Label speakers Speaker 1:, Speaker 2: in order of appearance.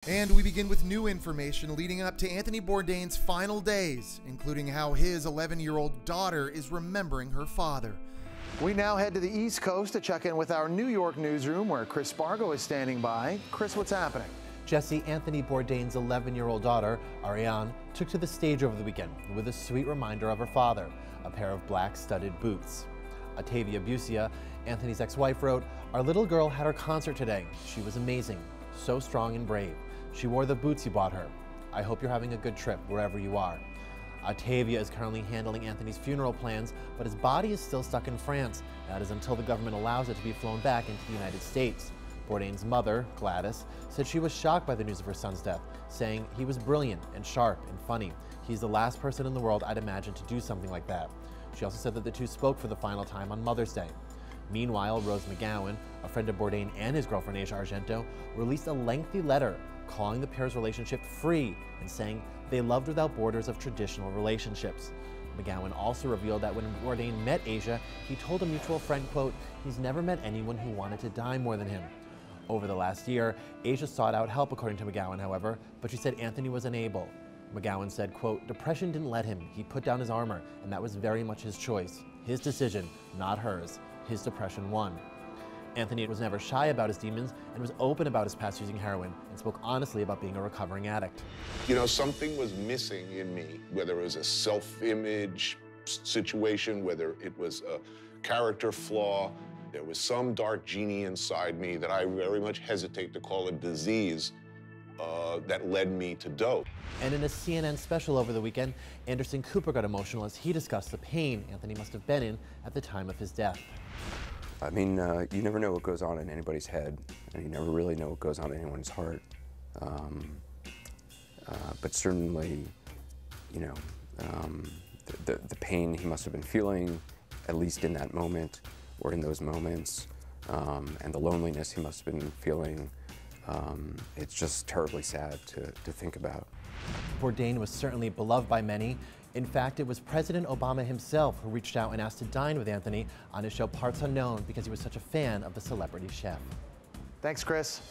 Speaker 1: And we begin with new information leading up to Anthony Bourdain's final days, including how his 11-year-old daughter is remembering her father.
Speaker 2: We now head to the East Coast to check in with our New York newsroom where Chris Spargo is standing by. Chris, what's happening?
Speaker 3: Jesse, Anthony Bourdain's 11-year-old daughter, Ariane, took to the stage over the weekend with a sweet reminder of her father, a pair of black studded boots. Ottavia Busia, Anthony's ex-wife, wrote, "Our little girl had her concert today. She was amazing, so strong and brave. She wore the boots you bought her. I hope you're having a good trip wherever you are." Ottavia is currently handling Anthony's funeral plans, but his body is still stuck in France. That is until the government allows it to be flown back into the United States. Bourdain's mother, Gladys, said she was shocked by the news of her son's death, saying he was brilliant and sharp and funny. He's the last person in the world I'd imagine to do something like that. She also said that the two spoke for the final time on Mother's Day. Meanwhile, Rose McGowan, a friend of Bourdain and his girlfriend Asia Argento, released a lengthy letter calling the pair's relationship free and saying they loved without borders of traditional relationships. McGowan also revealed that when Bourdain met Asia, he told a mutual friend, quote, "He's never met anyone who wanted to die more than him." Over the last year, Asia sought out help, according to McGowan, however, but she said Anthony was unable. McGowan said, quote, "Depression didn't let him. He put down his armor, and that was very much his choice. His decision, not hers. His depression won." Anthony was never shy about his demons and was open about his past using heroin and spoke honestly about being a recovering addict.
Speaker 4: You know, something was missing in me, whether it was a self-image situation, whether it was a character flaw. There was some dark genie inside me that I very much hesitate to call a disease that led me to dope.
Speaker 3: And in a CNN special over the weekend, Anderson Cooper got emotional as he discussed the pain Anthony must have been in at the time of his death.
Speaker 5: I mean, you never know what goes on in anybody's head, and you never really know what goes on in anyone's heart. But certainly, you know, the pain he must have been feeling, at least in that moment, or in those moments, and the loneliness he must have been feeling, it's just terribly sad to think about.
Speaker 3: Bourdain was certainly beloved by many. In fact, it was President Obama himself who reached out and asked to dine with Anthony on his show Parts Unknown because he was such a fan of the celebrity chef.
Speaker 2: Thanks, Chris.